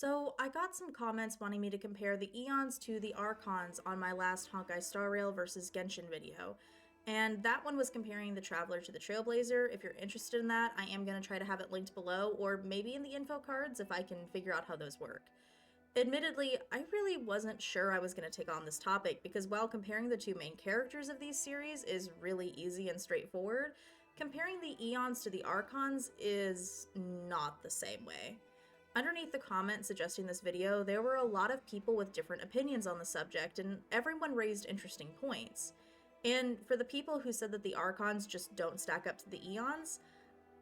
So I got some comments wanting me to compare the Aeons to the Archons on my last Honkai Star Rail versus Genshin video. And that one was comparing the Traveler to the Trailblazer. If you're interested in that, I am going to try to have it linked below, or maybe in the info cards if I can figure out how those work. Admittedly, I really wasn't sure I was going to take on this topic because while comparing the two main characters of these series is really easy and straightforward, comparing the Aeons to the Archons is not the same way. Underneath the comment suggesting this video, there were a lot of people with different opinions on the subject, and everyone raised interesting points. And for the people who said that the Archons just don't stack up to the Aeons,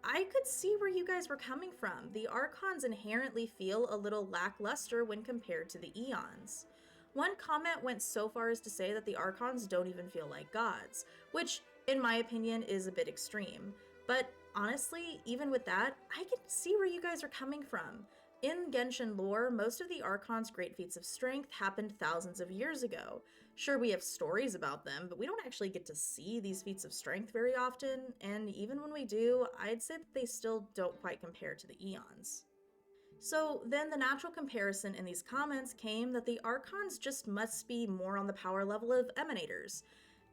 I could see where you guys were coming from. The Archons inherently feel a little lackluster when compared to the Aeons. One comment went so far as to say that the Archons don't even feel like gods, which, in my opinion, is a bit extreme. But honestly, even with that, I can see where you guys are coming from. In Genshin lore, most of the Archons' great feats of strength happened thousands of years ago. Sure, we have stories about them, but we don't actually get to see these feats of strength very often, and even when we do, I'd say that they still don't quite compare to the Aeons. So then the natural comparison in these comments came that the Archons just must be more on the power level of Emanators.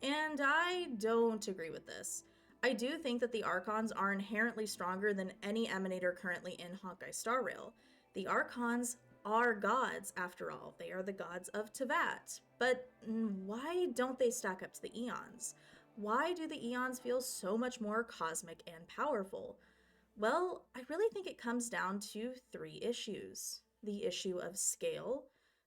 And I don't agree with this. I do think that the Archons are inherently stronger than any Emanator currently in Honkai Star Rail. The Archons are gods, after all. They are the gods of Teyvat. But why don't they stack up to the Aeons? Why do the Aeons feel so much more cosmic and powerful? Well, I really think it comes down to three issues. The issue of scale,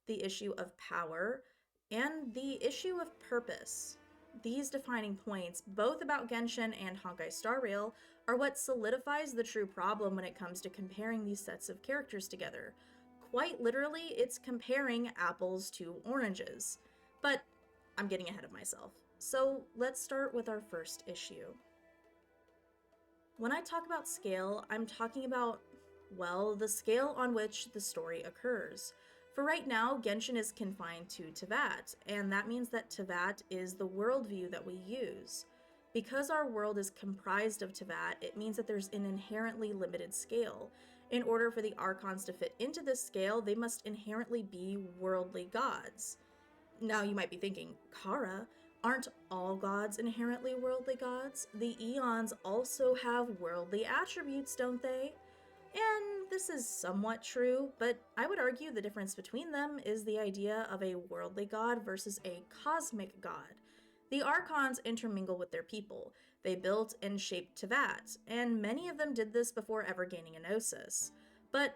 the issue of power, and the issue of purpose. These defining points, both about Genshin and Honkai Star Rail, are what solidifies the true problem when it comes to comparing these sets of characters together. Quite literally, it's comparing apples to oranges. But I'm getting ahead of myself. So let's start with our first issue. When I talk about scale, I'm talking about, well, the scale on which the story occurs. For right now, Genshin is confined to Teyvat, and that means that Teyvat is the worldview that we use. Because our world is comprised of Teyvat, it means that there's an inherently limited scale. In order for the Archons to fit into this scale, they must inherently be worldly gods. Now you might be thinking, Kara, aren't all gods inherently worldly gods? The Aeons also have worldly attributes, don't they? And this is somewhat true, but I would argue the difference between them is the idea of a worldly god versus a cosmic god. The Archons intermingle with their people. They built and shaped Teyvat, and many of them did this before ever gaining a gnosis. But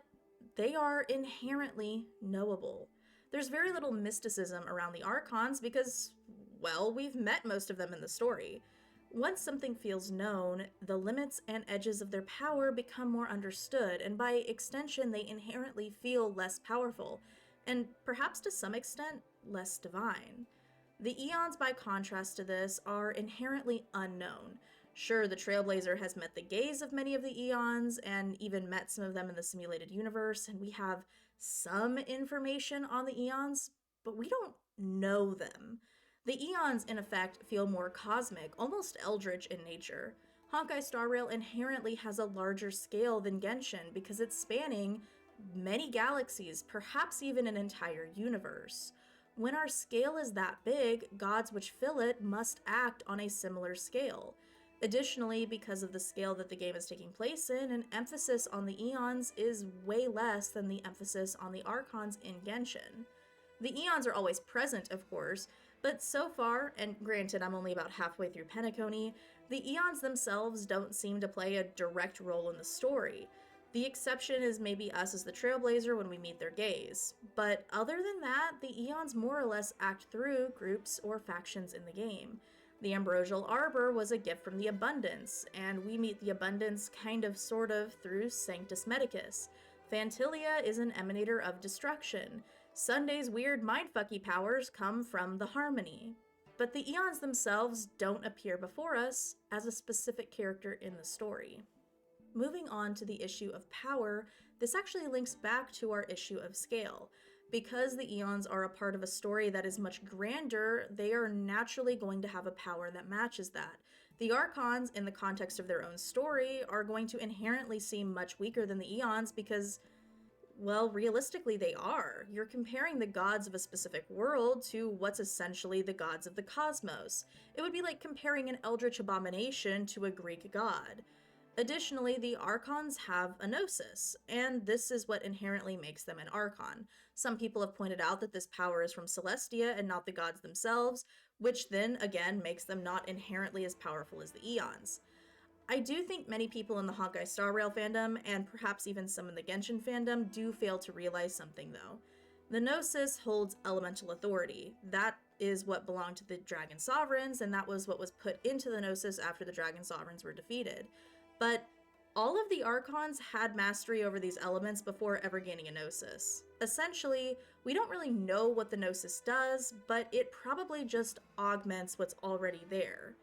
they are inherently knowable. There's very little mysticism around the Archons because, well, we've met most of them in the story. Once something feels known, the limits and edges of their power become more understood, and by extension, they inherently feel less powerful, and perhaps to some extent, less divine. The Aeons, by contrast to this, are inherently unknown. Sure, the Trailblazer has met the gaze of many of the Aeons, and even met some of them in the simulated universe, and we have some information on the Aeons, but we don't know them. The Aeons, in effect, feel more cosmic, almost eldritch in nature. Honkai Star Rail inherently has a larger scale than Genshin because it's spanning many galaxies, perhaps even an entire universe. When our scale is that big, gods which fill it must act on a similar scale. Additionally, because of the scale that the game is taking place in, an emphasis on the Aeons is way less than the emphasis on the Archons in Genshin. The Aeons are always present, of course, but so far, and granted I'm only about halfway through Penacony, the Aeons themselves don't seem to play a direct role in the story. The exception is maybe us as the Trailblazer when we meet their gaze. But other than that, the Aeons more or less act through groups or factions in the game. The Ambrosial Arbor was a gift from the Abundance, and we meet the Abundance kind of sort of through Sanctus Medicus. Phantilia is an emanator of destruction. Sunday's weird mindfucky powers come from the Harmony. But the Aeons themselves don't appear before us as a specific character in the story. Moving on to the issue of power, this actually links back to our issue of scale. Because the Aeons are a part of a story that is much grander, they are naturally going to have a power that matches that. The Archons, in the context of their own story, are going to inherently seem much weaker than the Aeons because, Well, realistically, they are. You're comparing the gods of a specific world to what's essentially the gods of the cosmos. It would be like comparing an eldritch abomination to a Greek god. Additionally, the Archons have a gnosis, and this is what inherently makes them an Archon. Some people have pointed out that this power is from Celestia and not the gods themselves, which then again makes them not inherently as powerful as the Aeons. I do think many people in the Honkai Star Rail fandom, and perhaps even some in the Genshin fandom, do fail to realize something though. The Gnosis holds elemental authority. That is what belonged to the Dragon Sovereigns, and that was what was put into the Gnosis after the Dragon Sovereigns were defeated. But all of the Archons had mastery over these elements before ever gaining a Gnosis. Essentially, we don't really know what the Gnosis does, but it probably just augments what's already there.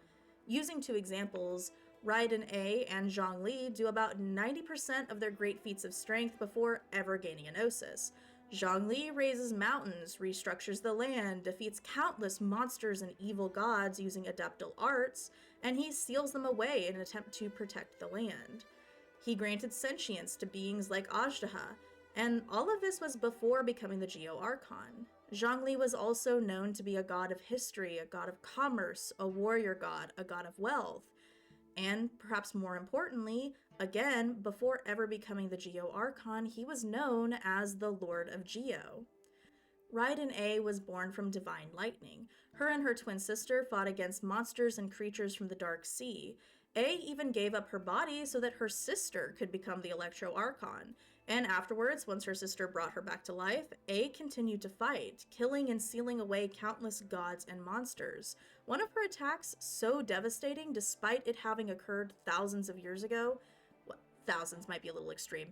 Using two examples, Raiden A and Zhongli do about 90% of their great feats of strength before ever gaining a Gnosis. Zhongli raises mountains, restructures the land, defeats countless monsters and evil gods using adeptal arts, and he seals them away in an attempt to protect the land. He granted sentience to beings like Ajdaha, and all of this was before becoming the Geo Archon. Zhongli was also known to be a god of history, a god of commerce, a warrior god, a god of wealth. And perhaps more importantly, again, before ever becoming the Geo Archon, he was known as the Lord of Geo. Raiden A was born from divine lightning. Her and her twin sister fought against monsters and creatures from the Dark Sea. A even gave up her body so that her sister could become the Electro Archon. And afterwards, once her sister brought her back to life, A continued to fight, killing and sealing away countless gods and monsters. One of her attacks so devastating, despite it having occurred thousands of years ago, well, thousands might be a little extreme,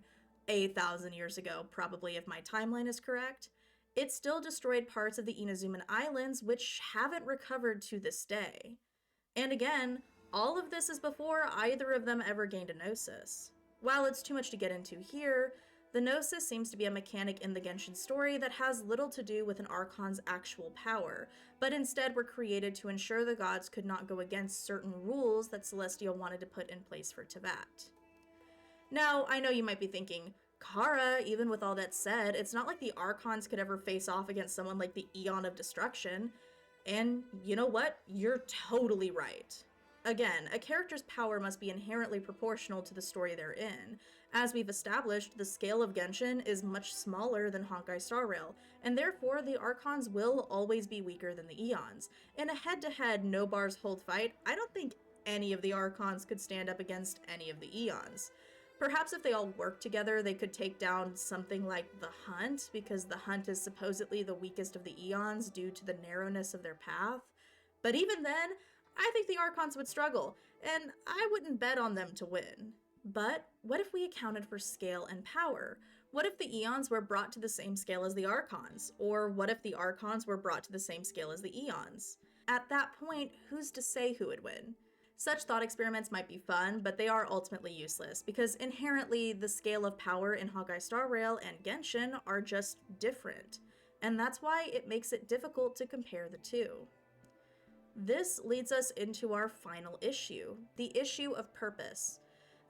1,000 years ago, probably if my timeline is correct, it still destroyed parts of the Inazuman Islands, which haven't recovered to this day. And again, all of this is before either of them ever gained a Gnosis. While it's too much to get into here, the Gnosis seems to be a mechanic in the Genshin story that has little to do with an Archon's actual power, but instead were created to ensure the gods could not go against certain rules that Celestia wanted to put in place for Teyvat. Now, I know you might be thinking, Kara, even with all that said, it's not like the Archons could ever face off against someone like the Aeon of Destruction. And you know what? You're totally right. Again, a character's power must be inherently proportional to the story they're in. As we've established, the scale of Genshin is much smaller than Honkai Star Rail, and therefore the Archons will always be weaker than the Aeons. In a head-to-head no bars hold fight, I don't think any of the Archons could stand up against any of the Aeons. Perhaps if they all worked together, they could take down something like the Hunt, because the Hunt is supposedly the weakest of the Aeons due to the narrowness of their path. But even then, I think the Archons would struggle, and I wouldn't bet on them to win. But what if we accounted for scale and power? What if the Aeons were brought to the same scale as the Archons? Or what if the Archons were brought to the same scale as the Aeons? At that point, who's to say who would win? Such thought experiments might be fun, but they are ultimately useless, because inherently the scale of power in Honkai Star Rail and Genshin are just different, and that's why it makes it difficult to compare the two. This leads us into our final issue, the issue of purpose.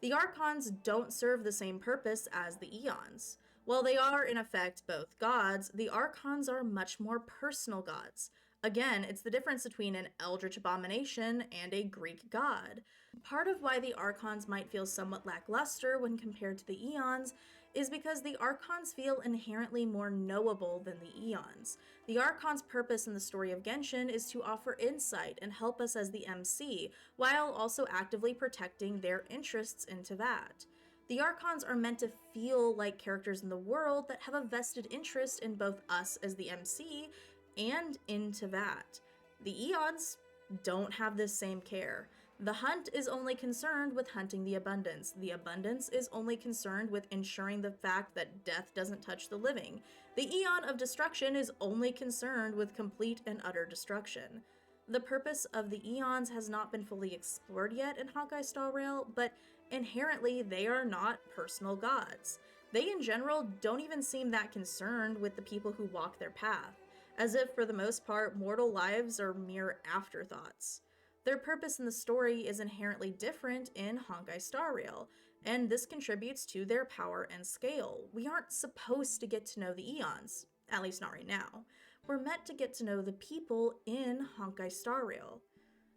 The Archons don't serve the same purpose as the Aeons. While they are, in effect, both gods, the Archons are much more personal gods. Again, it's the difference between an eldritch abomination and a Greek god. Part of why the Archons might feel somewhat lackluster when compared to the Aeons is because the Archons feel inherently more knowable than the Aeons. The Archons' purpose in the story of Genshin is to offer insight and help us as the MC, while also actively protecting their interests in Teyvat. The Archons are meant to feel like characters in the world that have a vested interest in both us as the MC and in Teyvat. The Aeons don't have this same care. The Hunt is only concerned with hunting the Abundance. The Abundance is only concerned with ensuring the fact that death doesn't touch the living. The Aeon of Destruction is only concerned with complete and utter destruction. The purpose of the Aeons has not been fully explored yet in Honkai Star Rail, but inherently they are not personal gods. They in general don't even seem that concerned with the people who walk their path, as if for the most part mortal lives are mere afterthoughts. Their purpose in the story is inherently different in Honkai Star Rail. and this contributes to their power and scale. We aren't supposed to get to know the Aeons, at least not right now. We're meant to get to know the people in Honkai Star Rail.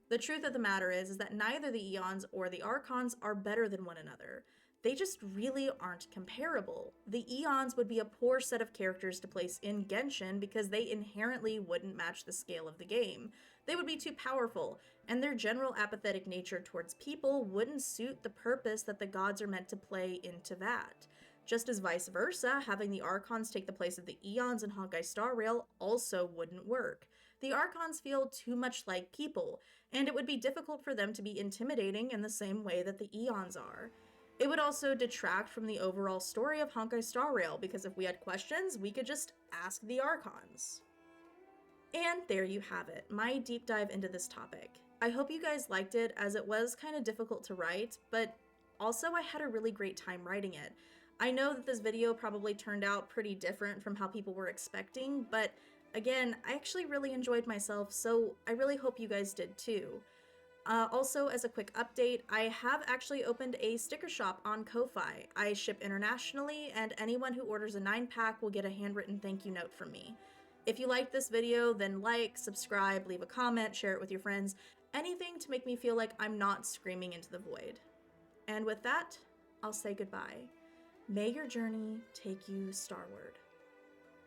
The truth of the matter is that neither the Aeons or the Archons are better than one another. They just really aren't comparable. The Aeons would be a poor set of characters to place in Genshin because they inherently wouldn't match the scale of the game. They would be too powerful, and their general apathetic nature towards people wouldn't suit the purpose that the gods are meant to play into that. Just as vice versa, having the Archons take the place of the Aeons in Honkai Star Rail also wouldn't work. The Archons feel too much like people, and it would be difficult for them to be intimidating in the same way that the Aeons are. It would also detract from the overall story of Honkai Star Rail, because if we had questions, we could just ask the Archons. And there you have it, my deep dive into this topic. I hope you guys liked it, as it was kind of difficult to write, but also I had a really great time writing it. I know that this video probably turned out pretty different from how people were expecting, but again, I actually really enjoyed myself, so I really hope you guys did too. Also, as a quick update, I have actually opened a sticker shop on Ko-Fi. I ship internationally, and anyone who orders a 9-pack will get a handwritten thank you note from me. If you liked this video, then like, subscribe, leave a comment, share it with your friends, anything to make me feel like I'm not screaming into the void. And with that, I'll say goodbye. May your journey take you starward.